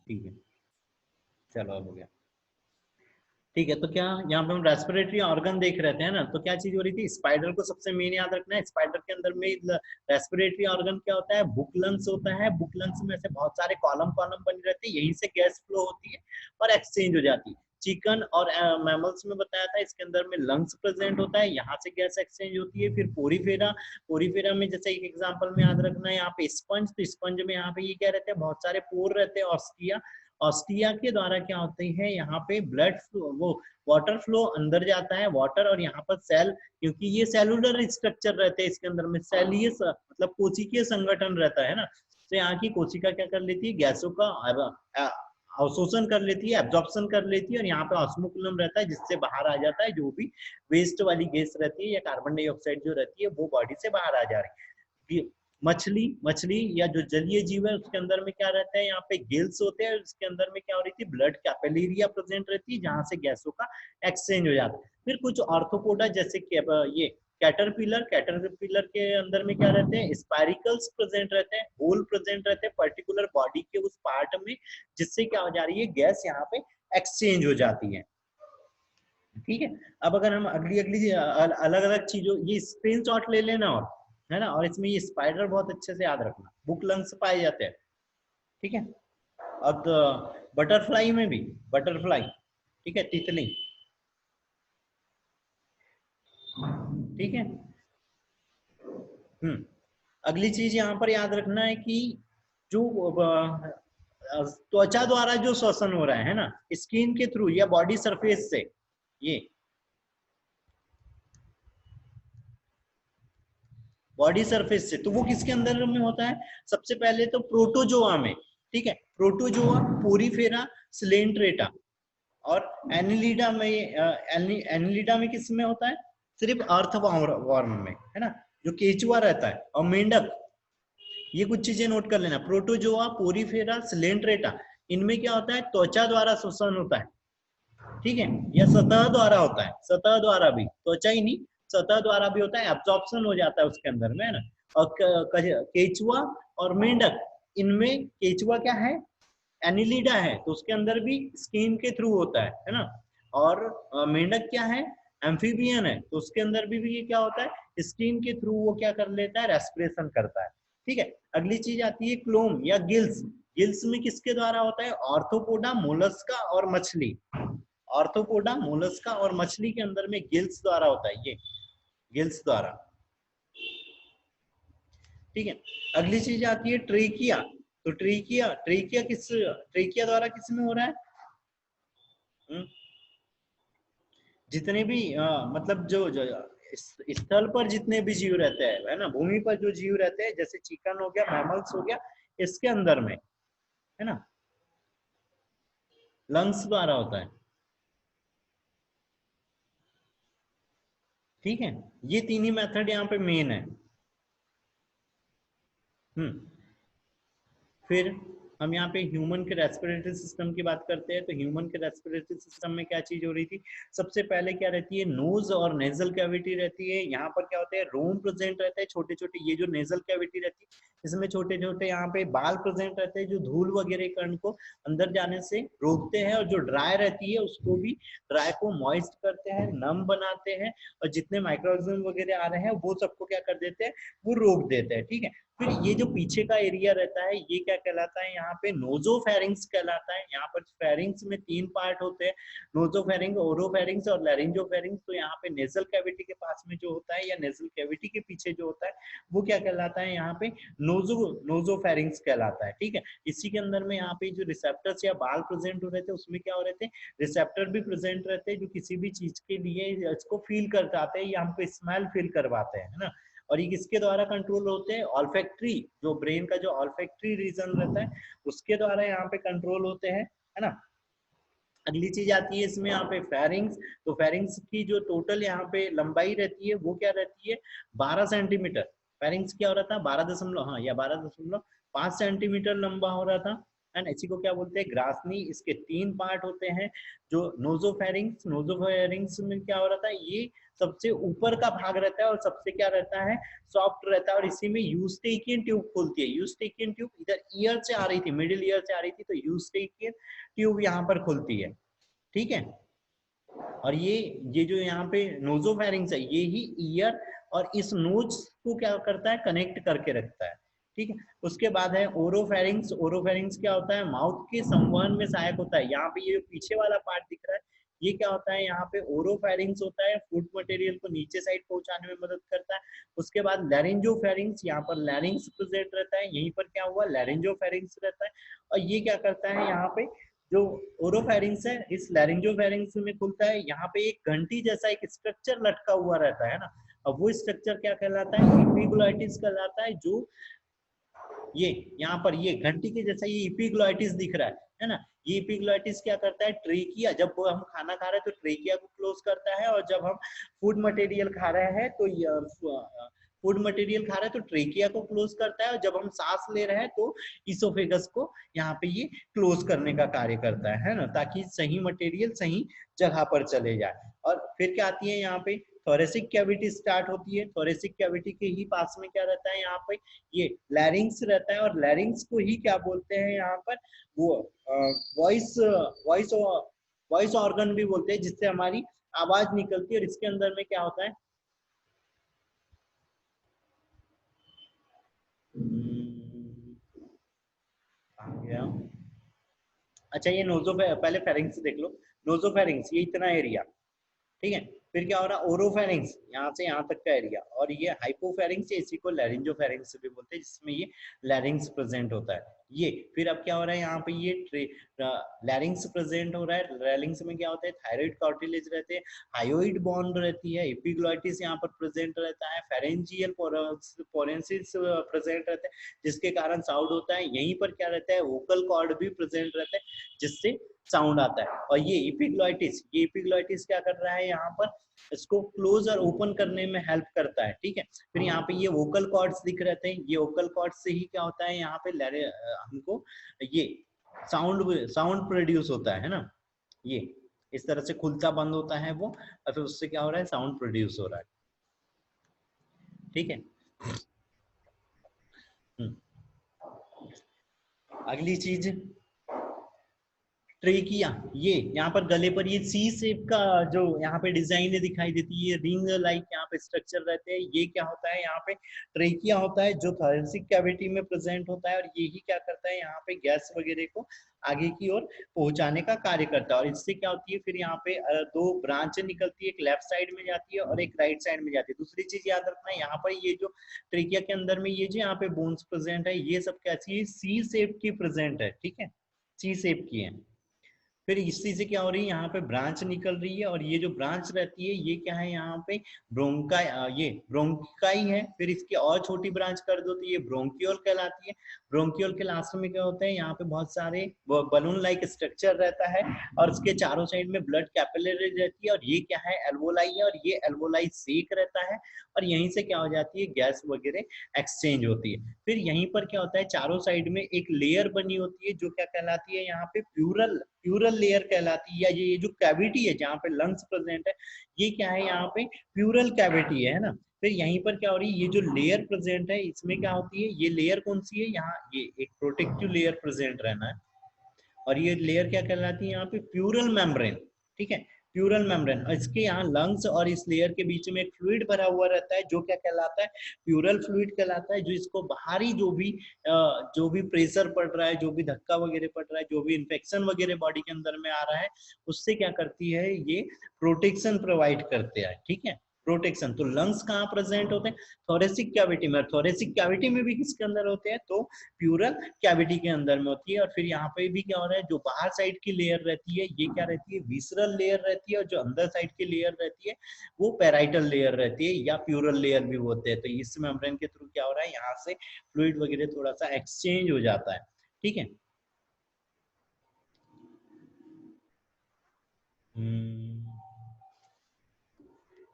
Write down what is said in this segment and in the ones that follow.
ठीक है, चलो अब हो गया। ठीक है, तो क्या यहाँ पे हम रेस्पिरेटरी ऑर्गन देख रहे थे ना, तो क्या चीज हो रही थी, स्पाइडर को सबसे मेन याद रखना है, स्पाइडर के अंदर में रेस्पिरेटरी ऑर्गन क्या होता है, बुक लंग्स होता है। बुक लंग्स में से बहुत सारे कॉलम कॉलम बने रहते हैं, यहीं से गैस फ्लो होती है और एक्सचेंज हो जाती है। चिकन और मैमल्स में बताया था, इसके अंदर में लंग्स प्रेजेंट होता है, यहाँ से गैस एक्सचेंज होती है। फिर पोरीफेरा, पोरीफेरा में जैसे एक एग्जांपल में याद रखना है, यहाँ पे स्पंज, तो स्पंज में यहाँ पे ये क्या रहते हैं, बहुत सारे पोर रहते हैं, ऑस्टिया। ऑस्टिया के द्वारा क्या होती है, यहाँ पे ब्लड फ्लो, वो वाटर फ्लो अंदर जाता है, वाटर, और यहाँ पर सेल, क्योंकि ये सेलुलर स्ट्रक्चर रहते हैं इसके अंदर में, सेलीय मतलब कोशिकीय संगठन रहता है ना, तो यहाँ की कोशिका क्या कर लेती है, गैसों का अवशोषण कर लेती है, एब्जॉर्प्शन कर लेती है, और यहाँ पे ऑस्मोकुलम रहता है जिससे बाहर आ जाता है जो भी वेस्ट वाली गैस रहती है या कार्बन डाइऑक्साइड जो रहती है वो बॉडी से बाहर आ जा रही है। मछली, मछली या जो जलीय जीव है उसके अंदर में क्या रहता है, यहाँ पे गिल्स होते हैं, उसके अंदर में क्या हो रही थी, ब्लड कैपिलरिया प्रेजेंट रहती है जहां से गैसों का एक्सचेंज हो जाता है। फिर कुछ आर्थ्रोपोडा जैसे ये कैटरपिलर, कैटरपिलर के अंदर में क्या रहते हैं, स्पाइरिकल्स प्रेजेंट रहते हैं, होल प्रेजेंट रहते हैं पर्टिकुलर बॉडी के उस पार्ट में, जिससे क्या हो जा रही है, गैस यहाँ पे एक्सचेंज हो जाती है। ठीक है, अब अगर हम अगली अगली अलग अलग चीजों, ये स्क्रीनशॉट ले लेना, और है ना, और इसमें ये स्पाइडर बहुत अच्छे से याद रखना, बुक लंग्स पाए जाते हैं। ठीक है, अब बटरफ्लाई में भी, बटरफ्लाई, ठीक है, तितली, ठीक है। अगली चीज यहाँ पर याद रखना है कि जो त्वचा द्वारा जो श्वसन हो रहा है ना, स्किन के थ्रू या बॉडी सरफेस से, ये बॉडी सरफेस से, तो वो किसके अंदर में होता है, सबसे पहले तो प्रोटोजोआ में। ठीक है, प्रोटोजोआ, पोरीफेरा, सिलेंट्रेटा, और एनिलिडा में, एनिलिडा में किस में होता है, सिर्फ अर्थवॉर्म में, है ना, जो केचुआ रहता है, और मेंढक। ये कुछ चीजें नोट कर लेना, प्रोटोजोआ, पोरीफेरा, सिलेंट्रेटा, इनमें क्या होता है, त्वचा द्वारा श्वसन होता है। ठीक है, या सतह द्वारा होता है, सतह द्वारा भी, त्वचा ही नहीं, सतह द्वारा भी होता है, एब्जॉर्प्शन हो जाता है उसके अंदर में, है ना। और केचुआ और मेंढक, इनमें केचुआ क्या है, एनिलिडा है, तो उसके अंदर भी स्किन के थ्रू होता है ना। और मेंढक क्या है, एम्फीबियन है, तो उसके अंदर भी ये क्या होता है, स्किन के थ्रू वो क्या कर लेता है, रेस्पिरेशन करता है। ठीक है, अगली चीज आती है क्लोम या गिल्स। गिल्स में किसके द्वारा होता है, ऑर्थोपोडा, मोलस्का और मछली। ऑर्थोपोडा, मोलस्का और मछली के अंदर में गिल्स द्वारा होता है, ये गिल्स द्वारा। ठीक है, अगली चीज आती है ट्रेकिया। तो ट्रेकिया, ट्रेकिया द्वारा किस में हो रहा है, जितने भी मतलब जो स्थल पर जितने भी जीव रहते हैं, है ना, भूमि पर जो जीव रहते हैं, जैसे चिकन हो गया, मैमल्स हो गया, इसके अंदर में, है ना, लंग्स द्वारा होता है। ठीक है, ये तीन ही मेथड यहाँ पे मेन है। हम्म फिर हम यहाँ पे ह्यूमन के रेस्पिरेटरी सिस्टम की बात करते हैं, तो ह्यूमन के रेस्पिरेटरी सिस्टम में क्या चीज हो रही थी, सबसे पहले क्या रहती है, नोज और नेजल कैविटी रहती है। यहाँ पर क्या होता है, रोम प्रेजेंट रहता है, छोटे छोटे, ये जो नेजल कैविटी रहती है इसमें छोटे छोटे यहाँ पे बाल प्रेजेंट रहते हैं, जो धूल वगैरह कण को अंदर जाने से रोकते हैं, और जो ड्राई रहती है उसको भी, ड्राई को मॉइस्ट करते हैं, नम बनाते हैं, और जितने माइक्रो ऑर्गेनिज्म वगैरह आ रहे हैं वो सबको क्या कर देते हैं, वो रोक देते हैं। ठीक है, फिर ये जो पीछे का एरिया रहता है ये क्या कहलाता है, यहाँ पे नोजोफेरिंग्स कहलाता है। यहाँ पर फेरिंग्स में तीन पार्ट होते हैं, नोजोफेरिंग, ओरोफेरिंग्स और लैरिंजोफेरिंग्स। तो यहाँ पे नेजल कैविटी के पास में जो होता है, या नेजल कैविटी के पीछे जो होता है, वो क्या कहलाता है, यहाँ पे नोजोफेरिंग्स कहलाता है। ठीक है, इसी के अंदर में यहाँ पे जो रिसेप्टर्स या बाल प्रेजेंट हो रहे थे, उसमें क्या हो रहे थे, रिसेप्टर भी प्रेजेंट रहते हैं, जो किसी भी चीज के लिए इसको फील करवाते हैं, या हमको स्मेल फील करवाते हैं, है ना। और ये किसके द्वारा कंट्रोल होते हैं, ऑल्फैक्टरी, जो ब्रेन का जो ऑल्फैक्टरी रीजन रहता है उसके द्वारा यहाँ पे कंट्रोल होते हैं, है ना। अगली चीज आती है इसमें यहाँ पे फेरिंग्स। तो फेरिंग्स की जो टोटल यहाँ पे लंबाई रहती है वो क्या रहती है, 12 सेंटीमीटर। फेरिंग्स क्या हो रहा था, 12 दशमलव, हाँ, या 12.5 सेंटीमीटर लंबा हो रहा था, एंड इसी को क्या बोलते हैं, ग्रासनी। इसके 3 पार्ट होते हैं, जो नोजोफेरिंग्स, नोजोफेरिंग्स में क्या हो रहा है, ये सबसे ऊपर का भाग रहता है और सबसे क्या रहता है, सॉफ्ट रहता है, और इसी में यूस्टेकियन ट्यूब खुलती है। यूस्टेकियन ट्यूब इधर ईयर से आ रही थी, मिडिल ईयर से आ रही थी, तो यूस्टेकियन ट्यूब यहाँ पर खुलती है, ठीक है। और ये जो यहाँ पे नोजोफेरिंग्स है, ये ही ईयर और इस नोज को क्या करता है, कनेक्ट करके रखता है, ठीक है। उसके बाद है ओरोफेरिंग्स। ओरोफेरिंग्स क्या होता है, माउथ के संवहन में सहायक होता है। यहाँ पे ये पीछे वाला पार्ट दिख रहा है, ये क्या होता है, यहाँ पे ओरोफेरिंग्स होता है, फूड मटेरियल को नीचे साइड पहुंचाने में मदद करता है। उसके बाद लैरिंजोफेरिंग्स, यहाँ पर लैरिंग्स प्रेजेंट रहता है, यहीं पर क्या हुआ, लैरिंजोफेरिंग्स रहता है। और ये क्या करता है, यहाँ पे जो ओरोफेरिंग्स है, इस लैरिंजोफेरिंग्स में खुलता है। यहाँ पे एक घंटी जैसा एक स्ट्रक्चर लटका हुआ रहता है ना, अब वो स्ट्रक्चर क्या कहलाता है, एपिग्लॉटिस कहलाता है। जो ये यहाँ पर ये घंटी के जैसा ये एपिग्लॉटिस दिख रहा है ना, ये एपिग्लॉटिस क्या करता है, ट्रेकिया, जब हम खाना खा रहे हैं तो ट्रेकिया को क्लोज करता है, और जब हम फूड मटेरियल खा रहे हैं तो फूड मटेरियल खा रहे हैं तो ट्रेकिया को क्लोज करता है, और जब हम सांस ले रहे हैं तो इसोफेगस को यहाँ पे ये क्लोज करने का कार्य करता है ना, ताकि सही मटेरियल सही जगह पर चले जाए। और फिर क्या आती है यहाँ पे, थोरेसिक कैविटी स्टार्ट होती है। थोरेसिक कैविटी के ही पास में क्या रहता है, यहाँ पे ये लैरिंग्स रहता है, और लैरिंग्स को ही क्या बोलते हैं यहाँ पर, वो वॉइस वॉइस वॉइस ऑर्गन भी बोलते हैं, जिससे हमारी आवाज निकलती है। और इसके अंदर में क्या होता है, आ गया। अच्छा, ये नोजो, पहले फेरिंग्स देख लो। नोजोफेरिंग्स ये इतना एरिया, ठीक है। फिर क्या हो रहा है, ओरोफेरिंग्स यहाँ से यहाँ तक का एरिया, और ये हाइपोफेरिंग्स, इसी को लैरिंजोफेरिंग्स भी बोलते हैं, जिसमें ये लैरिंग्स प्रेजेंट होता है। ये फिर अब क्या हो रहा है, यहाँ पे ये लैरिंग्स प्रेजेंट हो रहा है। लैरिंग्स में क्या होता है, थायराइड कार्टिलेज रहते हैं, हायोइड बॉन्ड रहती है, एपिग्लॉटिस यहाँ पर प्रेजेंट रहता है, फेरेंजियल पोरेंसिस प्रेजेंट रहता है, जिसके कारण साउंड होता है। यहीं पर क्या रहता है, वोकल कॉर्ड भी प्रेजेंट रहता है, जिससे साउंड आता है। और ये एपिग्लॉटिस, ये एपिग्लॉटिस क्या कर रहा है, यहाँ पर इसको क्लोज और ओपन करने में हेल्प करता है, ठीक है। फिर यहाँ पे ये वोकल कॉर्ड्स दिख रहे हैं, ये वोकल कॉर्ड्स से ही क्या होता है, यहाँ पे हमको ये साउंड प्रोड्यूस होता है ना, ये इस तरह से खुलता बंद होता है वो, और फिर उससे क्या हो रहा है, साउंड प्रोड्यूस हो रहा है, ठीक है। हम्म। अगली चीज, ट्रेकिया। ये यहाँ पर गले पर ये सी शेप का जो यहाँ पे डिजाइन दिखाई देती है, रिंग लाइक यहाँ पे स्ट्रक्चर रहते हैं, ये क्या होता है, यहाँ पे ट्रेकिया होता है, जो थोरेसिक कैविटी में प्रेजेंट होता है। और ये ही क्या करता है, यहाँ पे गैस वगैरह को आगे की ओर पहुंचाने का कार्य करता है। और इससे क्या होती है, फिर यहाँ पे दो ब्रांच निकलती है, एक लेफ्ट साइड में जाती है और एक राइट साइड में जाती है। दूसरी चीज याद रखना है, यहाँ पर ये जो ट्रेकिया के अंदर में ये जो यहाँ पे बोन्स प्रेजेंट है, ये सब कैसी है, सी शेप की प्रेजेंट है, ठीक है, सी शेप की है। फिर इसी से क्या हो रही है, यहाँ पे ब्रांच निकल रही है, और ये जो ब्रांच रहती है ये क्या है, यहाँ पे ब्रोंकाई, ये ब्रोंकाई है। फिर इसकी और छोटी ब्रांच कर दो तो ये ब्रोंकियोल कहलाती है। ब्रोंकियोल के लास्ट में क्या होता है, यहाँ पे बहुत सारे बलून लाइक स्ट्रक्चर रहता है, और उसके चारों साइड में ब्लड कैपिलरी रहती है। और ये क्या है, एल्वोलाई है, और ये एल्वोलाई सेक रहता है, और यहीं से क्या हो जाती है, गैस वगैरह एक्सचेंज होती है। फिर यहीं पर क्या होता है, चारों साइड में एक लेयर बनी होती है, जो क्या कहलाती है, यहाँ पे प्यूरल लेयर कहलाती है, या ये जो कैविटी है जहाँ पे लंग्स प्रेजेंट है, ये क्या है, यहाँ पे प्यूरल कैविटी है ना। फिर यहीं पर क्या हो रही है, ये जो लेयर प्रेजेंट है, इसमें क्या होती है, ये लेयर कौन सी है, यहाँ ये एक प्रोटेक्टिव लेयर प्रेजेंट रहना है। और ये लेयर क्या कहलाती है, यहाँ पे प्यूरल मेम्ब्रेन, ठीक है, प्यूरल मेम्ब्रेन। और इसके यहाँ लंग्स और इस लेयर के बीच में एक फ्लूइड भरा हुआ रहता है, जो क्या कहलाता है, प्यूरल फ्लूइड कहलाता है, जो इसको बाहरी जो भी प्रेशर पड़ रहा है, जो भी धक्का वगैरह पड़ रहा है, जो भी इन्फेक्शन वगैरह बॉडी के अंदर में आ रहा है, उससे क्या करती है, ये प्रोटेक्शन प्रोवाइड करते हैं, ठीक है, प्रोटेक्शन। तो लंग्स कहाँ प्रेजेंट होते हैं, थोरेसिक कैविटी में। थोरेसिक कैविटी में भी किसके अंदर होते हैं, तो प्यूरल कैविटी के अंदर में होती है। और फिर यहाँ पे भी क्या हो रहा है, जो बाहर साइड की लेयर रहती है, ये क्या रहती है, विसरल लेयर रहती है, और जो अंदर साइड की लेयर रहती है वो पैराइटल लेयर रहती है, या प्यूरल लेयर भी होते हैं। तो इस मेम्ब्रेन के थ्रू क्या हो रहा है, यहाँ से फ्लूइड वगैरह थोड़ा सा एक्सचेंज हो जाता है, ठीक है। हम्म,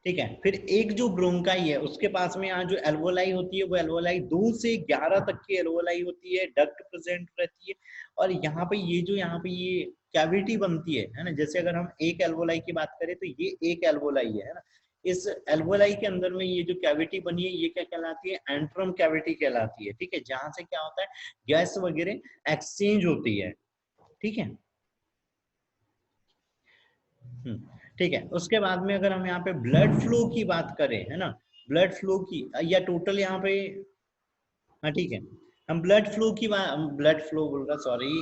ठीक है। फिर एक जो ब्रोंकाई है उसके पास में यहाँ जो एल्वोलाई होती है वो एल्वोलाई 2 से 11 तक की एल्वोलाई होती है, डक्ट प्रेजेंट रहती है। और यहाँ पे ये जो यहाँ पे ये कैविटी बनती है ना, जैसे अगर हम एक एल्वोलाई की बात करें तो ये एक एल्वोलाई है ना, इस एल्वोलाई के अंदर में ये जो कैविटी बनी है ये क्या कहलाती है, एंट्रम कैविटी कहलाती है। ठीक है, जहां से क्या होता है, गैस वगैरह एक्सचेंज होती है। ठीक है। ठीक है। उसके बाद में अगर हम यहाँ पे ब्लड फ्लो की बात करें, है ना, ब्लड फ्लो की या टोटल यहाँ पे, हाँ ठीक है, हम ब्लड फ्लो की बात, ब्लड फ्लो बोल रहा, सॉरी,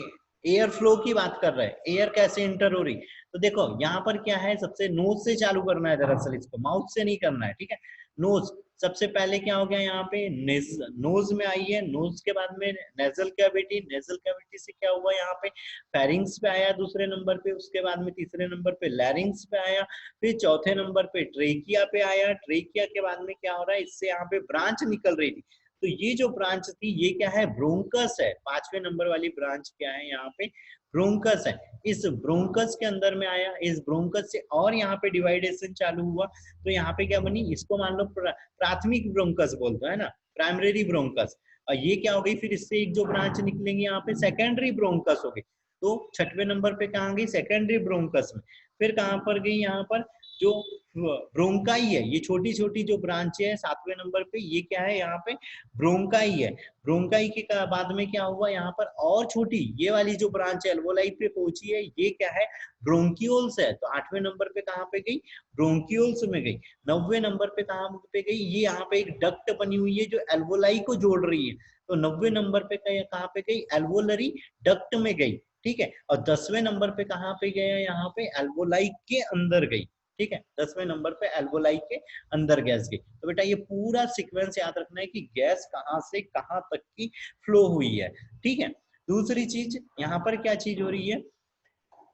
एयर फ्लो की बात कर रहे हैं, एयर कैसे इंटर हो रही। तो देखो यहाँ पर क्या है, सबसे नोज से चालू करना है दरअसल, इसको माउथ से नहीं करना है। ठीक है, नोज सबसे पहले क्या हो गया, यहाँ पे नोज में आई है, नोज के बाद में नेजल कैविटी, नेजल कैविटी से क्या हुआ, यहाँ पे फेरिंग्स पे आया दूसरे नंबर पे, उसके बाद में तीसरे नंबर पे लैरिंग्स पे आया, फिर चौथे नंबर पे ट्रेकिया पे आया, ट्रेकिया के बाद में क्या हो रहा है, इससे यहाँ पे ब्रांच निकल रही थी। तो ये जो ब्रांच थी ये क्या है, ब्रोंकस है। पांचवें नंबर वाली ब्रांच क्या है, यहाँ पे ब्रोंकस है। इस ब्रोंकस के अंदर में आया, इस ब्रोंकस से और यहाँ पे डिवाइडेशन चालू हुआ। तो यहाँ पे क्या बनी, इसको मान लो प्राथमिक ब्रोंकस बोलते हैं ना, प्राइमरी ब्रोंकस। और ये क्या हो गई, फिर इससे एक जो ब्रांच निकलेंगे यहाँ पे सेकेंडरी ब्रोंकस हो गई। तो छठवें नंबर पे कहाँ गई, सेकेंडरी ब्रोंकस में। फिर कहाँ पर गई, यहाँ पर जो ब्रोंकाई है, ये छोटी छोटी जो ब्रांच है सातवें नंबर पे, ये क्या है, यहाँ पे ब्रोंकाई है। ब्रोंकाई के बाद में क्या हुआ, यहाँ पर और छोटी ये वाली जो ब्रांच है एल्वोलाई पे पहुंची है, ये क्या है, ब्रोंकियोल्स है। तो आठवें नंबर पे कहाँ पे गई, ब्रोंकियोल्स में गई। नौवें नंबर पे कहाँ पे गई, ये यहाँ पे एक डक्ट बनी हुई है जो एल्वोलाई को जोड़ रही है। तो 90 नंबर पे कहाँ पे गई, एल्वोलरी डक्ट में गई। ठीक है, और 10वें नंबर पे कहाँ पे गया, यहाँ पे एल्वोलाई के अंदर गई। ठीक है, 10वें नंबर पे एल्वोलाई के अंदर गैस गई। तो बेटा ये पूरा सीक्वेंस याद रखना है कि गैस कहाँ से कहाँ तक की फ्लो हुई है। ठीक है, दूसरी चीज यहाँ पर क्या चीज हो रही है,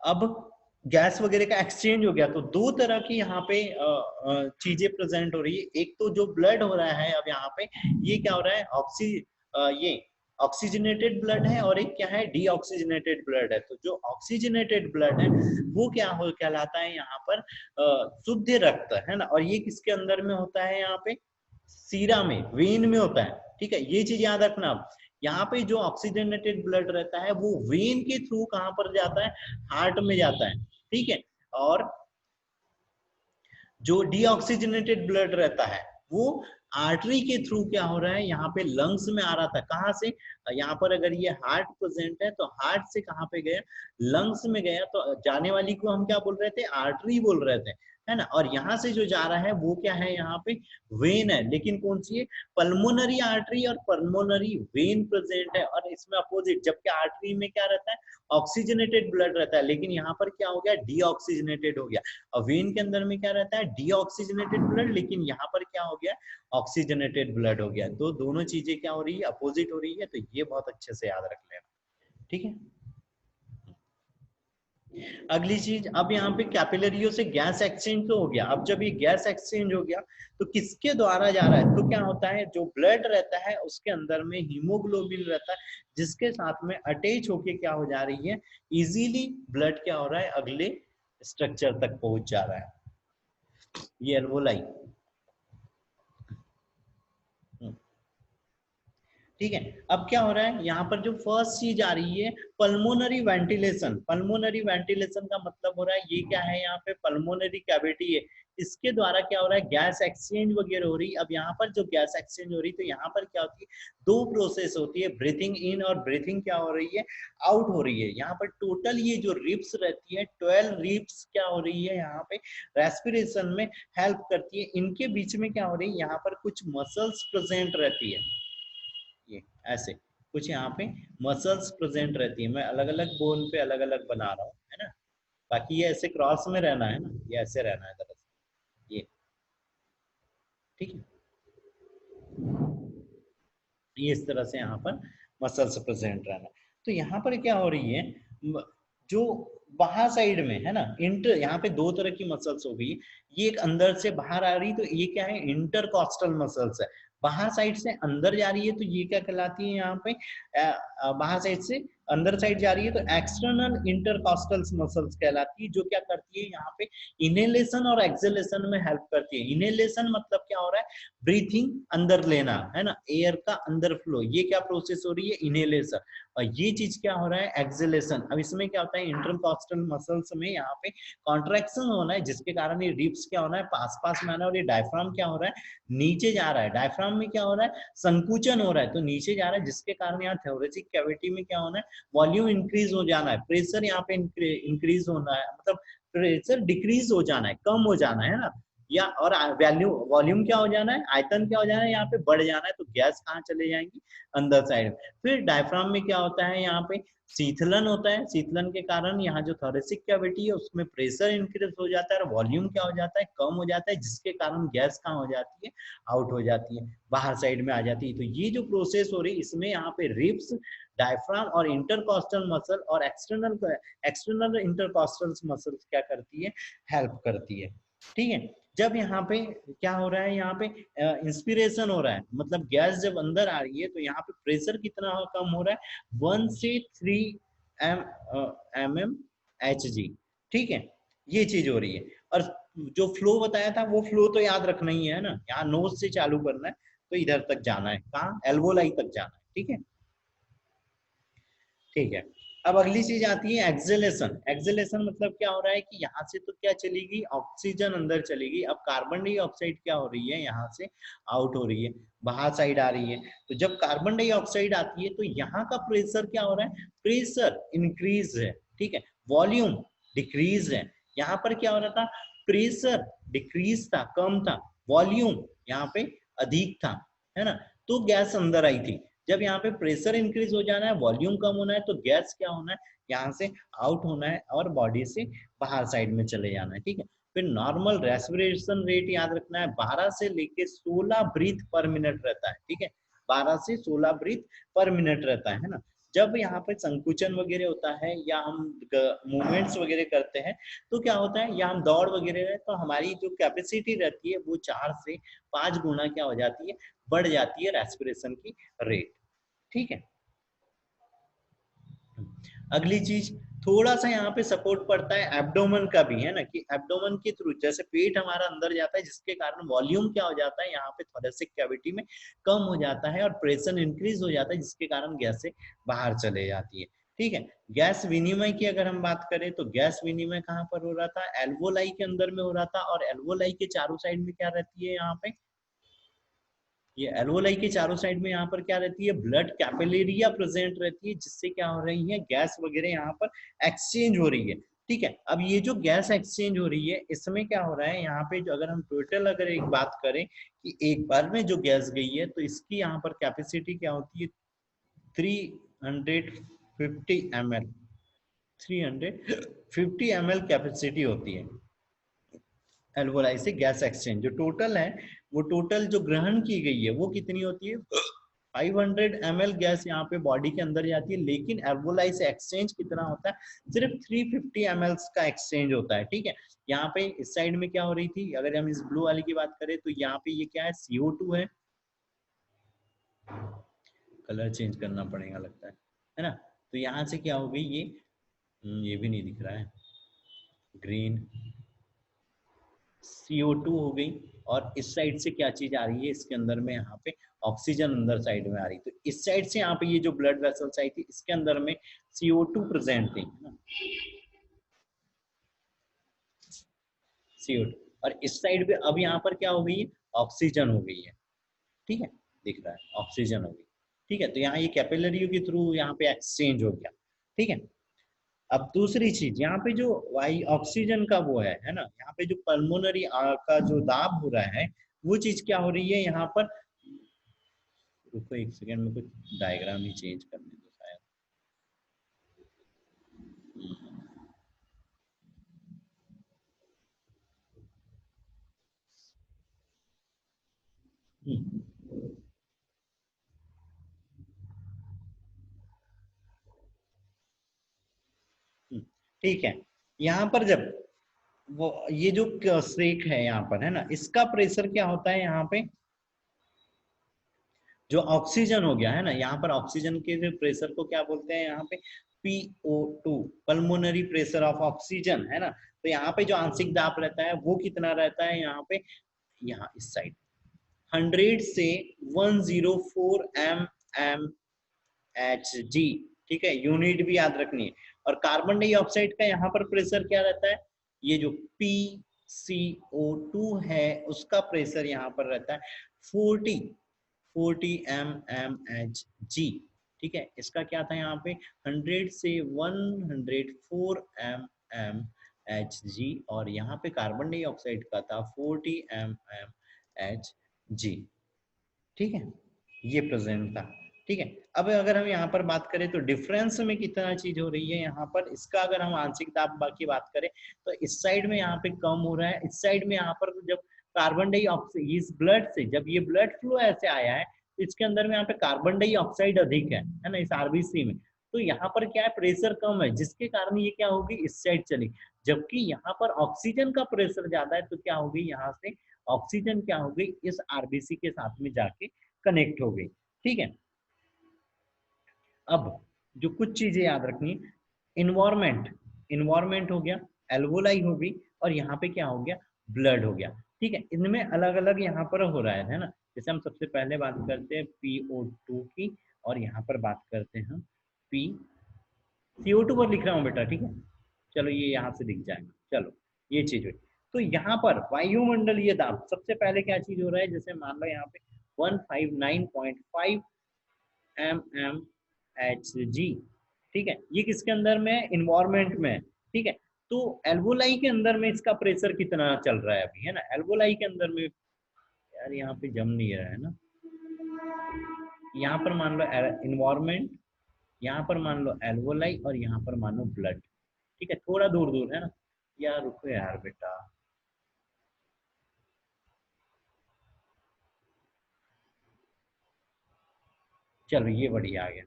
अब गैस वगैरह का एक्सचेंज हो गया तो दो तरह की यहाँ पे चीजें प्रेजेंट हो रही है। एक तो जो ब्लड हो रहा है अब यहाँ पे, ये क्या हो रहा है, ये ऑक्सीजनेटेड ब्लड है, और एक क्या है, डीऑक्सीजनेटेड ब्लड है। तो जो ऑक्सीजनेटेड ब्लड है वो क्या हो कहलाता है यहाँ पर, शुद्ध रक्त है ना, और ये किसके अंदर में होता है, यहाँ पे सीरा में, वेन में होता है। ठीक है, ये चीज याद रखना। यहाँ पे जो ऑक्सीजनेटेड ब्लड रहता है वो वेन के थ्रू कहां पर जाता है, हार्ट में जाता है। ठीक है, और जो डीऑक्सीजनेटेड ब्लड रहता है वो आर्टरी के थ्रू क्या हो रहा है, यहाँ पे लंग्स में आ रहा था। कहाँ से, यहाँ पर अगर ये हार्ट प्रेजेंट है तो हार्ट से कहाँ पे गया, लंग्स में गया। तो जाने वाली को हम क्या बोल रहे थे, आर्टरी बोल रहे थे, है ना। और यहाँ से जो जा रहा है वो क्या है, यहाँ पे वेन है। लेकिन कौन सी है, पल्मोनरी आर्टरी और पल्मोनरी वेन प्रेजेंट है। और इसमें अपोजिट, जबकि आर्टरी में क्या रहता है, ऑक्सीजनेटेड ब्लड रहता है, लेकिन यहाँ पर क्या हो गया, डीऑक्सीजनेटेड हो गया। और वेन के अंदर में क्या रहता है, डीऑक्सीजनेटेड ब्लड, लेकिन यहाँ पर क्या हो गया, ऑक्सीजनेटेड ब्लड हो गया। तो दोनों चीजें क्या हो रही है, अपोजिट हो रही है। तो ये बहुत अच्छे से याद रख लेना। ठीक है, अगली चीज, अब यहाँ पे कैपिलरियों से गैस एक्सचेंज तो हो गया। अब जब ये गैस एक्सचेंज हो गया तो किसके द्वारा जा रहा है, तो क्या होता है, जो ब्लड रहता है उसके अंदर में हीमोग्लोबिन रहता है, जिसके साथ में अटैच होके क्या हो जा रही है, इजीली ब्लड क्या हो रहा है, अगले स्ट्रक्चर तक पहुंच जा रहा है, ये एल्वोलाई। ठीक है, अब क्या हो रहा है, यहाँ पर जो फर्स्ट चीज आ रही है, पल्मोनरी वेंटिलेशन। पल्मोनरी वेंटिलेशन का मतलब हो रहा है, ये क्या है, यहाँ पे पल्मोनरी कैविटी है, इसके द्वारा क्या हो रहा है, गैस एक्सचेंज वगैरह हो रही है। अब यहाँ पर जो गैस एक्सचेंज हो रही है तो यहाँ पर क्या होती है, दो प्रोसेस होती है, ब्रीथिंग इन और ब्रीथिंग क्या हो रही है, आउट हो रही है। यहाँ पर टोटल ये जो रिब्स रहती है, 12 रिब्स क्या हो रही है, यहाँ पे रेस्पिरेशन में हेल्प करती है। इनके बीच में क्या हो रही है, यहाँ पर कुछ मसल्स प्रेजेंट रहती है, ये ऐसे कुछ यहाँ पे मसल्स प्रेजेंट रहती है। मैं अलग अलग बोन पे अलग अलग बना रहा हूँ, है ना। बाकी ये ऐसे क्रॉस में रहना है ना, ये ऐसे रहना है दरअसल, ये ठीक है, ये इस तरह से यहाँ पर मसल्स प्रेजेंट रहना। तो यहाँ पर क्या हो रही है, जो बाहर साइड में है ना, इंटर, यहाँ पे दो तरह की मसल्स हो गई, ये एक अंदर से बाहर आ रही, तो ये क्या है, इंटरकॉस्टल मसल्स है। बाहर साइड से अंदर जा रही है तो ये क्या कहलाती है यहाँ पे, बाहर साइड से अंदर साइड जा रही है तो एक्सटर्नल इंटरकॉस्टल मसल्स कहलाती है, जो क्या करती है यहाँ पे इनहेलेशन और एक्सहेलेशन में हेल्प करती है। इनहेलेशन मतलब क्या हो रहा है, ब्रीथिंग अंदर लेना है ना, एयर का अंदर फ्लो, ये क्या प्रोसेस हो रही है, इनहेलेशन। और ये चीज क्या हो रहा है, एक्सहेलेशन। अब इसमें क्या होता है, इंटरकॉस्टल मसल्स में यहाँ पे कॉन्ट्रैक्शन होना है, जिसके कारण ये रिब्स क्या होना है, पास पास में आना है, और ये डायफ्राम क्या हो रहा है, नीचे जा रहा है। डायफ्राम में क्या हो रहा है, संकुचन हो रहा है, तो नीचे जा रहा है, जिसके कारण यहाँ थोरेसिक कैविटी में क्या होना है, वॉल्यूम इंक्रीज हो जाना है, प्रेशर यहाँ पे इंक्रीज होना है, मतलब प्रेशर डिक्रीज हो जाना है, कम हो जाना है ना, या और वैल्यू वॉल्यूम क्या हो जाना है, आयतन क्या हो जाना है, यहाँ पे बढ़ जाना है, तो गैस कहाँ चले जाएंगी, अंदर साइड। फिर डायफ्राम में क्या होता है, यहाँ पे शीतलन होता है, शीतलन के कारण यहाँ जो थोरेसिक कैविटी है उसमें प्रेशर इंक्रीज हो जाता है और वॉल्यूम क्या हो जाता है, कम हो जाता है, जिसके कारण गैस कहाँ हो जाती है, आउट हो जाती है, बाहर साइड में आ जाती है। तो ये जो प्रोसेस हो रही है इसमें यहाँ पे रिब्स, डायफ्राम और इंटरकॉस्टल मसल और एक्सटर्नल इंटरकॉस्टल मसल्स क्या करती है, हेल्प करती है। ठीक है, जब यहाँ पे क्या हो रहा है, यहाँ पे इंस्पिरेशन हो रहा है, मतलब गैस जब अंदर आ रही है तो यहाँ पे प्रेशर कितना कम हो रहा है, 1 से 3 mmHg। ठीक है, ये चीज हो रही है। और जो फ्लो बताया था वो फ्लो तो याद रखना ही है ना, यहाँ नोज से चालू करना है, तो इधर तक जाना है, कहाँ, एल्वोलाई तक जाना है। ठीक है, ठीक है। अब अगली चीज आती है एक्सेलेशन। एक्सेलेशन मतलब क्या हो रहा है कि यहाँ से तो क्या चलेगी, ऑक्सीजन अंदर चलेगी, अब कार्बन डाइऑक्साइड क्या हो रही है, यहाँ से आउट हो रही है, बाहर साइड आ रही है। तो जब कार्बन डाइऑक्साइड आती है तो यहाँ का प्रेशर क्या हो रहा है, प्रेशर इंक्रीज है। ठीक है, वॉल्यूम डिक्रीज है। यहाँ पर क्या हो रहा था, प्रेशर डिक्रीज था, कम था, वॉल्यूम यहाँ पे अधिक था, है ना, तो गैस अंदर आई थी। जब यहाँ पे प्रेशर इंक्रीज हो जाना है, वॉल्यूम कम होना है, तो गैस क्या होना है, यहाँ से आउट होना है और बॉडी से बाहर साइड में चले जाना है। ठीक है, फिर नॉर्मल रेस्पिरेशन रेट याद रखना है, 12 से लेके 16 ब्रीथ पर मिनट रहता है। ठीक है, 12 से 16 ब्रीथ पर मिनट रहता है ना। जब यहाँ पे संकुचन वगैरह होता है या हम मूवमेंट्स वगैरह करते हैं तो क्या होता है, या हम दौड़ वगैरह है, तो हमारी जो कैपेसिटी रहती है वो 4 से 5 गुना क्या हो जाती है, बढ़ जाती है रेस्पिरेशन की रेट। ठीक है, अगली चीज, थोड़ा सा यहाँ पे सपोर्ट पड़ता है एब्डोमेन का भी, है ना, कि एब्डोमेन के थ्रू जैसे पेट हमारा अंदर जाता है, जिसके कारण वॉल्यूम क्या हो जाता है, यहाँ पे थोरेसिक कैविटी में कम हो जाता है और प्रेशर इंक्रीज हो जाता है, जिसके कारण गैस से बाहर चले जाती है। ठीक है, गैस विनिमय की अगर हम बात करें तो गैस विनिमय कहाँ पर हो रहा था, एल्वोलाई के अंदर में हो रहा था, और एल्वोलाई के चारों साइड में क्या रहती है, यहाँ पे ये एल्वोलाई के चारों साइड में यहाँ पर क्या रहती है, ब्लड कैपिलरिया प्रेजेंट रहती है, जिससे क्या हो रही है, गैस वगैरह यहाँ पर एक्सचेंज हो रही है। ठीक है, अब ये जो गैस एक्सचेंज हो रही है इसमें क्या हो रहा है, यहाँ पे जो अगर हम टोटल अगर एक बात करें कि एक बार में जो गैस गई है तो इसकी यहाँ पर कैपेसिटी क्या होती है, 350 ml, 350 ml कैपेसिटी होती है एल्वोलाई से गैस एक्सचेंज। जो टोटल है वो टोटल जो ग्रहण की गई है वो कितनी होती है, 500 ml गैस यहाँ पे बॉडी के अंदर जाती है, लेकिन एल्वोलाई से एक्सचेंज कितना होता है, सिर्फ 350 ml का एक्सचेंज होता है। ठीक है, यहाँ पे इस साइड में क्या हो रही थी, अगर हम इस ब्लू वाली की बात करें तो यहाँ पे ये क्या है, CO2 है, कलर चेंज करना पड़ेगा लगता है ना। तो यहाँ से क्या हो गई ये भी नहीं दिख रहा है, ग्रीन CO2 हो गई, और इस साइड से क्या चीज आ रही है, इसके अंदर में यहाँ पे ऑक्सीजन अंदर साइड में आ रही, तो इस साइड से यहाँ पे ये जो ब्लड वेसल्स आई थी इसके अंदर में CO2 प्रेजेंट थी, है ना, CO2, और इस साइड पे अब यहाँ पर क्या हो गई है, ऑक्सीजन हो गई है। ठीक है, दिख रहा है ऑक्सीजन हो गई। ठीक है, तो यहाँ ये कैपिलरी के थ्रू यहाँ पे एक्सचेंज हो गया। ठीक है, अब दूसरी चीज यहाँ पे जो वाई ऑक्सीजन का वो है ना, यहाँ पे जो पल्मोनरी का जो दाब हो रहा है वो चीज क्या हो रही है यहाँ पर, रुको एक सेकेंड में कुछ डायग्राम ही चेंज करने दो शायद। ठीक है, यहाँ पर जब वो ये जो स्ट्रेक है यहाँ पर, है ना, इसका प्रेशर क्या होता है यहाँ पे, जो ऑक्सीजन हो गया है ना, यहाँ पर ऑक्सीजन के जो प्रेशर को क्या बोलते हैं यहाँ पे, PO2, pulmonary pressure of oxygen, है ना। तो यहाँ पे जो आंशिक दाब रहता है वो कितना रहता है यहाँ पे, यहाँ इस साइड 100 से 104 mmHg, ठीक है, यूनिट भी याद रखनी है। और कार्बन डाइऑक्साइड का यहाँ पर प्रेशर क्या रहता है, ये जो PCO2 है उसका प्रेशर यहाँ पर रहता है 40 mmHg, ठीक है। इसका क्या था यहाँ पे 100 से 104 mmHg, और यहाँ पे कार्बन डाइऑक्साइड का था 40 mmHg, ठीक है, ये प्रेजेंट था, ठीक है। अब अगर हम यहाँ पर बात करें तो डिफरेंस में कितना चीज हो रही है यहाँ पर, इसका अगर हम आंशिक दाब की बात करें तो इस साइड में यहाँ पे कम हो रहा है, इस साइड में यहाँ पर जब कार्बन डाइऑक्साइड इस ब्लड से, जब ये ब्लड फ्लो ऐसे आया है तो इसके अंदर में यहाँ पे कार्बन डाइऑक्साइड अधिक है ना, इस आरबीसी में। तो यहाँ पर क्या है, प्रेशर कम है, जिसके कारण ये क्या होगी, इस साइड चली। जबकि यहाँ पर ऑक्सीजन का प्रेशर ज्यादा है, तो क्या होगी, यहाँ से ऑक्सीजन क्या हो गई, इस आरबीसी के साथ में जाके कनेक्ट हो गई, ठीक है। अब जो कुछ चीजें याद रखनी, इन्वायरमेंट, इन्वायरमेंट हो गया, एल्वोलाई हो गई, और यहाँ पे क्या हो गया, ब्लड हो गया, ठीक है। इनमें अलग अलग यहाँ पर हो रहा है ना। जैसे हम सबसे पहले बात करते हैं PO2 की, और यहाँ पर बात करते हैं CO2 पर लिख रहा हूँ बेटा, ठीक है, चलो ये यहाँ से दिख जाएगा, चलो ये चीज हुई। तो यहाँ पर वायुमंडलीय दाब सबसे पहले क्या चीज हो रहा है, जैसे मान लो यहाँ पे 159.5 mmHg, ठीक है, ये किसके अंदर में, इन्वायरमेंट में, ठीक है। तो एल्वोलाई के अंदर में इसका प्रेशर कितना चल रहा है अभी, है ना, एल्वोलाई के अंदर में, यार यहाँ पे जम नहीं रहा है ना, यहाँ पर मान लो इन्वायरमेंट, यहाँ पर मान लो एल्वोलाई, और यहाँ पर मान लो ब्लड, ठीक है, थोड़ा दूर दूर है ना। यार रुको यार बेटा, चलो ये बढ़िया आ गया।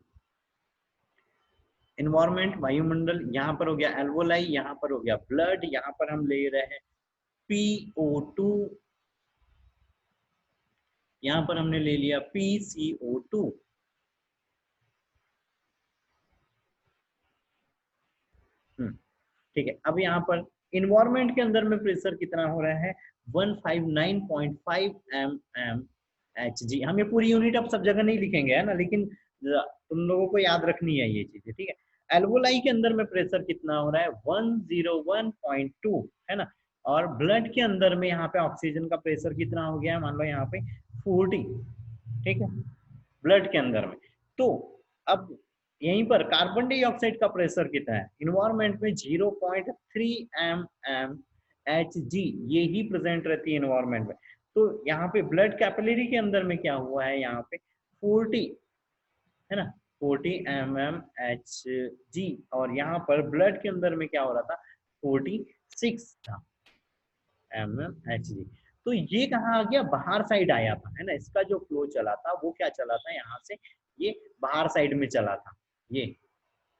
इन्वायरमेंट वायुमंडल, यहाँ पर हो गया एल्वोलाई, यहाँ पर हो गया ब्लड, यहाँ पर हम ले रहे हैं PO2, यहाँ पर हमने ले लिया PCO2, ठीक है। अब यहाँ पर इन्वायरमेंट के अंदर में प्रेशर कितना हो रहा है, 159.5 mmHg। हम ये पूरी यूनिट अब सब जगह नहीं लिखेंगे, है ना, लेकिन तुम लोगों को याद रखनी है ये चीजें, ठीक है। एल्वोलाई के अंदर में प्रेशर कितना हो रहा है, 101.2, है ना। और ब्लड के अंदर में यहाँ पे ऑक्सीजन का प्रेशर कितना हो गया है, मान लो यहाँ पे 40, ठीक है, ब्लड के अंदर में। तो अब यहीं पर कार्बन डाइऑक्साइड का प्रेशर कितना है, इन्वायरमेंट में 0.3 mmHg, ये ही प्रेजेंट रहती है इन्वायरमेंट में। तो यहाँ पे ब्लड कैपिलरी के अंदर में क्या हुआ है, यहाँ पे 40, है ना, 40 mmHg, और यहाँ पर ब्लड के अंदर में क्या हो रहा था, 46 था mmHg। तो ये कहाँ आ गया, बाहर साइड आया था, है ना, इसका जो फ्लो चला था वो क्या चला था, यहाँ से ये बाहर साइड में चला था, ये,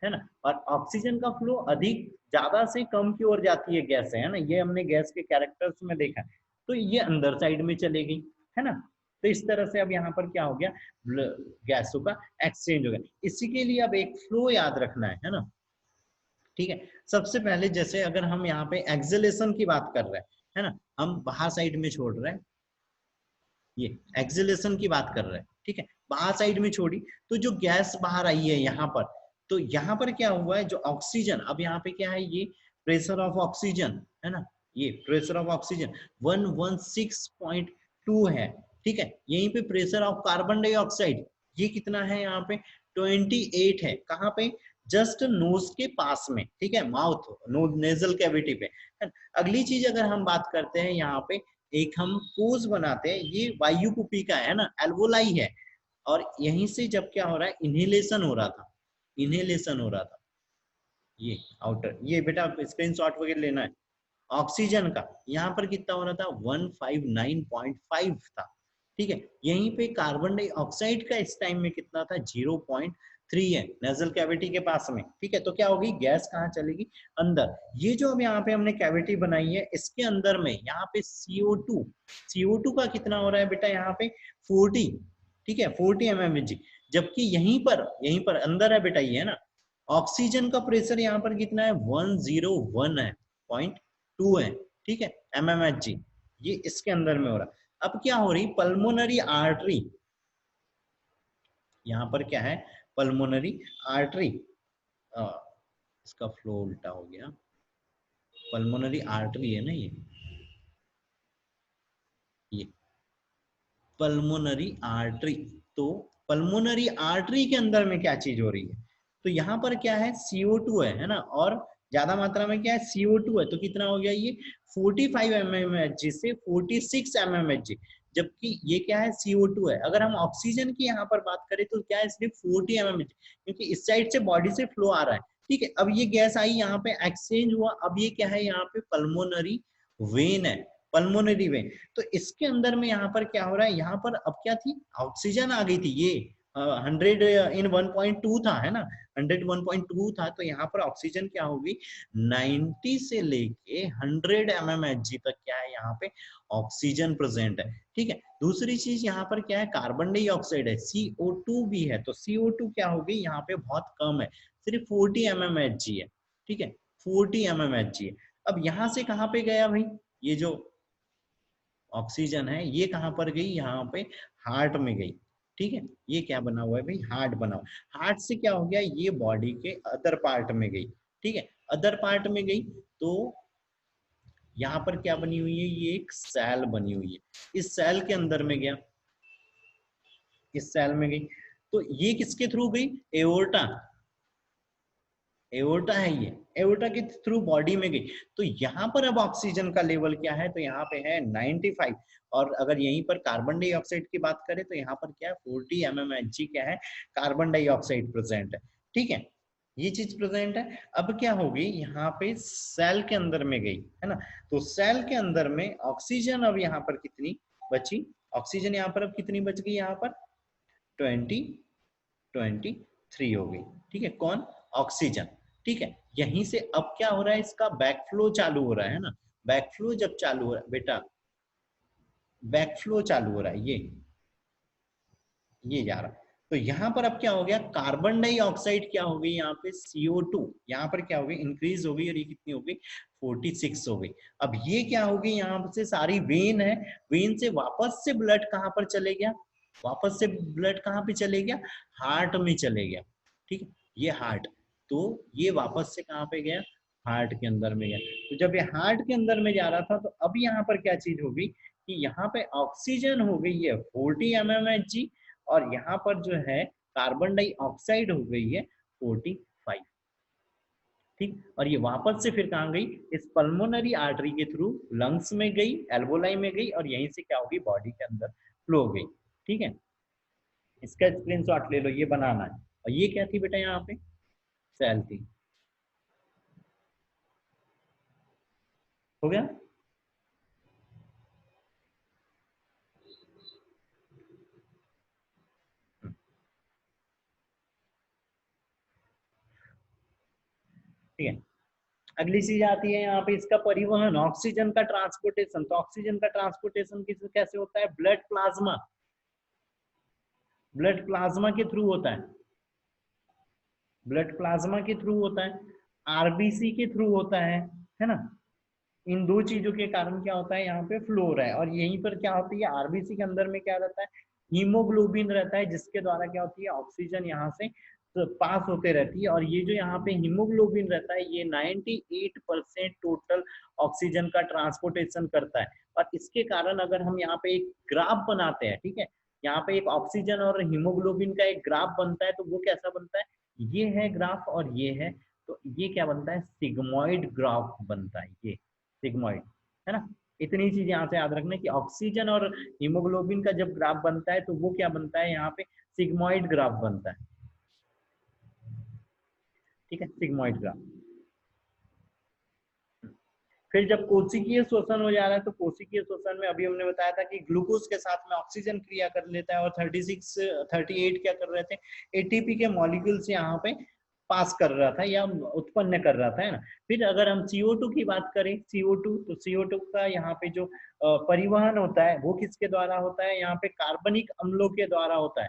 है ना। और ऑक्सीजन का फ्लो अधिक, ज्यादा से कम की ओर जाती है गैस है ना, ये हमने गैस के कैरेक्टर्स में देखा। तो ये अंदर साइड में चले गई, है ना। तो इस तरह से अब यहाँ पर क्या हो गया, गैसों का एक्सचेंज हो गया। इसी के लिए अब एक फ्लो याद रखना है ना, ठीक है। सबसे पहले जैसे अगर हम यहाँ पे एक्सेलेशन की बात कर रहे हैं, है ना, हम बाहर साइड में छोड़ रहे हैं, ये एक्सेलेशन की बात कर रहे हैं, ठीक है, बाहर साइड में छोड़ी, तो जो गैस बाहर आई है यहाँ पर, तो यहाँ पर क्या हुआ है, जो ऑक्सीजन, अब यहाँ पे क्या है, ये प्रेशर ऑफ ऑक्सीजन, है ना, ये प्रेशर ऑफ ऑक्सीजन 116.2 है, ठीक है। यहीं पे प्रेशर ऑफ कार्बन डाइऑक्साइड ये कितना है, यहाँ पे 28 है, कहाँ पे, जस्ट नोज के पास में, ठीक है, माउथ नेजल कैविटी पे। अगली चीज अगर हम बात करते हैं, यहाँ पे एक हम पोज बनाते हैं, ये वायु कुपी का है ना, एल्वोलाई है, और यहीं से जब क्या हो रहा है, इनहेलेशन हो रहा था, इनहेलेशन हो रहा था, ये आउटर, ये बेटा स्क्रीनशॉट वगैरह लेना है। ऑक्सीजन का यहाँ पर कितना हो रहा था, 159.5 था, ठीक है। यहीं पे कार्बन डाइऑक्साइड का इस टाइम में कितना था, 0.3 है, नेजल कैविटी के पास में, ठीक है। तो क्या होगी, गैस कहाँ चलेगी, अंदर। ये जो अब यहाँ पे हमने कैविटी बनाई है, इसके अंदर में यहाँ पे CO2 का कितना हो रहा है बेटा, यहाँ पे 40, ठीक है 40 mmHg। जबकि यहीं पर अंदर है बेटा, ये है ना, ऑक्सीजन का प्रेशर यहाँ पर कितना है 101 है, 0.2 है, ठीक है mmHg, ये इसके अंदर में हो रहा। अब क्या हो रही, पल्मोनरी आर्टरी, यहाँ पर क्या है पल्मोनरी आर्टरी, इसका फ्लो उल्टा हो गया, पल्मोनरी आर्टरी है ना ये पल्मोनरी आर्टरी। तो पल्मोनरी आर्टरी के अंदर में क्या चीज हो रही है, तो यहाँ पर क्या है CO2 है ना, और ज्यादा मात्रा में क्या है CO2 है, तो कितना हो गया ये 45 mmHg से 46 mmHg, जबकि ये क्या है CO2 है। अगर हम ऑक्सीजन की यहाँ पर बात करें तो क्या है सिर्फ 40 mmHg, क्योंकि इस साइड से बॉडी से फ्लो आ रहा है, ठीक है। अब ये गैस आई यहाँ पे एक्सचेंज हुआ, अब ये क्या है यहाँ पे पल्मोनरी वेन है, पल्मोनरी वेन। तो इसके अंदर में यहाँ पर क्या हो रहा है, यहाँ पर अब क्या थी, ऑक्सीजन आ गई थी, ये 100 इन 1.2 था, है ना, 100 1.2 था, तो यहाँ पर ऑक्सीजन क्या होगी 90 से लेके 100 mmHg तक क्या है यहाँ पे ऑक्सीजन प्रेजेंट है, ठीक है। दूसरी चीज यहाँ पर क्या है, कार्बन डाइऑक्साइड है, CO2 भी है, तो CO2 क्या होगी यहाँ पे बहुत कम है, सिर्फ 40 mmHg है, ठीक है 40 mmHg है। अब यहाँ से कहाँ पे गया भाई, ये जो ऑक्सीजन है ये कहां पर गई, यहाँ पे हार्ट में गई, ठीक है। ये क्या बना हुआ है भाई, हार्ट बना हुआ, हार्ट से क्या हो गया, ये बॉडी के अदर पार्ट में गई, ठीक है, अदर पार्ट में गई। तो यहाँ पर क्या बनी हुई है, ये एक सेल बनी हुई है, इस सेल के अंदर में गया, इस सेल में गई, तो ये किसके थ्रू गई, एओर्टा, एओर्टा है ये, एओर्टा के थ्रू बॉडी में गई। तो यहाँ पर अब ऑक्सीजन का लेवल क्या है, तो यहाँ पे है 95, और अगर यहीं पर कार्बन डाइऑक्साइड की बात करें तो यहाँ पर क्या है 40 mmHg क्या है, कार्बन डाइऑक्साइड प्रेजेंट है, ठीक है, ये चीज प्रेजेंट है। अब क्या होगी, यहाँ पे सेल के अंदर में गई, है ना, तो सेल के अंदर में ऑक्सीजन अब यहाँ पर कितनी बची, ऑक्सीजन यहाँ पर अब कितनी बच गई, यहाँ पर 23 हो गई, ठीक है, कौन, ऑक्सीजन, ठीक है। यहीं से अब क्या हो रहा है, इसका बैकफ्लो चालू हो रहा है ना, बैकफ्लो जब चालू हो रहा है बेटा, बैकफ्लो चालू हो रहा है, ये जा रहा है। तो यहाँ पर अब क्या हो गया, कार्बन डाइऑक्साइड क्या हो गई यहाँ पे CO2, यहाँ पर क्या हो गई इंक्रीज हो गई, और ये कितनी हो गई 46 हो गई। अब ये क्या हो गई, यहाँ से सारी वेन है, वेन से वापस से ब्लड कहाँ पर चले गया, वापस से ब्लड कहाँ पे चले गया, हार्ट में चले गया, ठीक है, ये हार्ट, तो ये वापस से कहाँ पे गया, हार्ट के अंदर में गया। तो जब ये हार्ट के अंदर में जा रहा था, तो अब यहाँ पर क्या चीज होगी कि यहाँ पे ऑक्सीजन हो गई है 40 mmHg, और यहाँ पर जो है कार्बन डाइऑक्साइड हो गई है 45, ठीक। और ये वापस से फिर कहाँ गई, इस पल्मोनरी आर्टरी के थ्रू लंग्स में गई, एल्वोलाई में गई, और यहीं से क्या होगी बॉडी के अंदर फ्लो हो गई, ठीक है। इसका स्क्रीनशॉट ले लो, ये बनाना है। और ये क्या थी बेटा, यहाँ पे सेल थी, हो गया। ठीक है, अगली चीज आती है यहाँ पे इसका परिवहन, ऑक्सीजन का ट्रांसपोर्टेशन। तो ऑक्सीजन का ट्रांसपोर्टेशन किस कैसे होता है, ब्लड प्लाज्मा, ब्लड प्लाज्मा के थ्रू होता है, ब्लड प्लाज्मा के थ्रू होता है, आरबीसी के थ्रू होता है ना। इन दो चीजों के कारण क्या होता है, यहाँ पे फ्लो हो रहा है। और यहीं पर क्या होती है, आरबीसी के अंदर में क्या रहता है, हीमोग्लोबिन रहता है, जिसके द्वारा क्या होती है ऑक्सीजन यहाँ से तो पास होते रहती है। और ये जो यहाँ पे हीमोग्लोबिन रहता है, ये 98% टोटल ऑक्सीजन का ट्रांसपोर्टेशन करता है। और इसके कारण अगर हम यहाँ पे एक ग्राफ बनाते हैं, ठीक है, यहाँ पे एक ऑक्सीजन और हीमोग्लोबिन का एक ग्राफ बनता है, तो वो कैसा बनता है, ये है ग्राफ और ये है, तो ये क्या बनता है, सिग्मोइड ग्राफ बनता है, ये सिग्मोइड, है ना। इतनी चीज यहाँ से याद रखना कि ऑक्सीजन और हीमोग्लोबिन का जब ग्राफ बनता है, तो वो क्या बनता है, यहाँ पे सिग्मोइड ग्राफ बनता है, ठीक है, सिग्मोइड ग्राफ। फिर जब कोशिकीय शोषण हो जा रहा है, तो कोशिकीय शोषण में अभी हमने बताया था कि ग्लूकोज के साथ में ऑक्सीजन क्रिया कर लेता है, और 36 38 क्या कर रहे थे, एटीपी के मॉलिक्यूल्स यहाँ पे पास कर रहा था या उत्पन्न कर रहा था, है ना। फिर अगर हम CO2 की बात करें, CO2, तो CO2 का यहाँ पे जो परिवहन होता है वो किसके द्वारा होता है, यहाँ पे कार्बनिक अम्लों के द्वारा होता है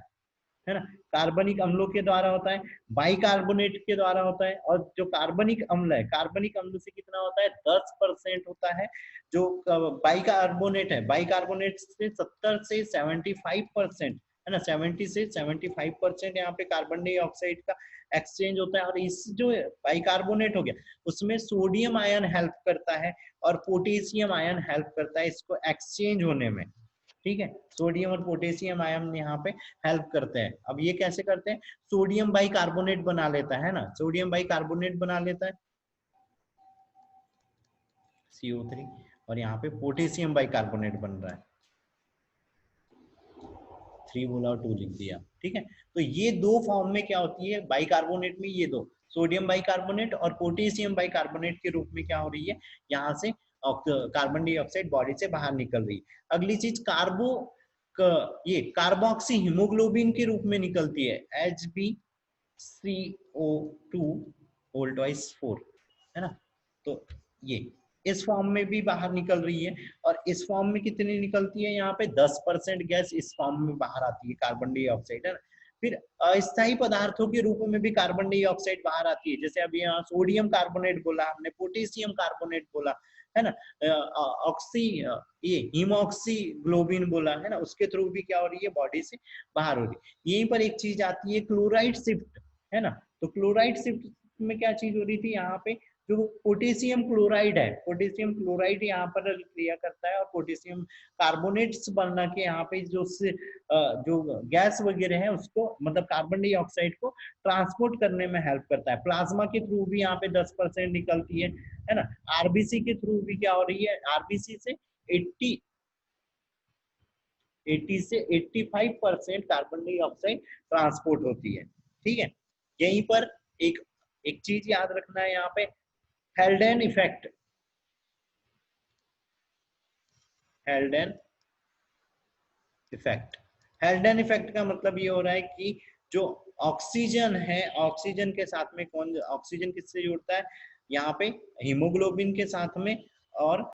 ना। कार्बनिक अम्लों के द्वारा होता है, बाइकार्बोनेट के द्वारा होता है। और जो कार्बनिक अम्ल है, कार्बनिक अम्ल से कितना होता है, 10% होता है। जो बाइकार्बोनेट है, बाइकार्बोनेट से 70 से 75%, है ना, 70 से 75% यहाँ पे कार्बन डाइऑक्साइड का एक्सचेंज होता है। और इस जो बाइकार्बोनेट हो गया, उसमें सोडियम आयन हेल्प करता है और पोटेशियम आयन हेल्प करता है इसको एक्सचेंज होने में। ठीक है, सोडियम और पोटेशियम आयन यहाँ पे हेल्प करते हैं। अब ये कैसे करते हैं, सोडियम बाइकार्बोनेट बना लेता है ना, सोडियम बाइकार्बोनेट बना लेता है CO3, और यहाँ पे पोटेशियम बाइकार्बोनेट बन रहा है, 3 बोला और 2 लिख दिया। ठीक है, तो ये दो फॉर्म में क्या होती है बाइकार्बोनेट में, ये दो सोडियम बाइकार्बोनेट और पोटेशियम बाइकार्बोनेट के रूप में क्या हो रही है, यहाँ से कार्बन डाइऑक्साइड बॉडी से बाहर निकल रही है। अगली चीज ये कार्बोक्सी हीमोग्लोबिन के रूप में निकलती है, HbCO2 होल ट्वाइस 4, है ना। तो ये इस फॉर्म में भी बाहर निकल रही है। और इस फॉर्म में कितनी निकलती है, यहाँ पे 10% गैस इस फॉर्म में बाहर आती है, कार्बन डाइऑक्साइड, है ना। फिर अस्थायी पदार्थों के रूप में भी कार्बन डाइऑक्साइड बाहर आती है, जैसे अभी यहाँ सोडियम कार्बोनेट बोला हमने, पोटेशियम कार्बोनेट बोला, है ना, ऑक्सी ये हीमोक्सी ग्लोबिन बोला, है ना, उसके थ्रू भी क्या हो रही है, बॉडी से बाहर हो रही है। यहीं पर एक चीज आती है क्लोराइड शिफ्ट, है ना। तो क्लोराइड शिफ्ट में क्या चीज हो रही थी, यहाँ पे जो पोटेशियम क्लोराइड है, पोटेशियम क्लोराइड यहाँ पर क्रिया करता है और पोटेशियम कार्बोनेट्स बनना के यहाँ पे जो गैस वगैरह है उसको, मतलब कार्बन डाइऑक्साइड को ट्रांसपोर्ट करने में हेल्प करता है। प्लाज्मा के थ्रू भी यहाँ पे 10% निकलती है ना। आरबीसी के थ्रू भी क्या हो रही है, आरबीसी से 80 से 85% कार्बन डाइऑक्साइड ट्रांसपोर्ट होती है। ठीक है, यहीं पर एक एक चीज याद रखना है, यहाँ पे हेल्डेन इफेक्ट, हेल्डेन इफेक्ट, हेल्डेन इफेक्ट का मतलब ये हो रहा है कि जो ऑक्सीजन है, ऑक्सीजन के साथ में कौन, ऑक्सीजन किससे जुड़ता है, यहाँ पे हीमोग्लोबिन के साथ में और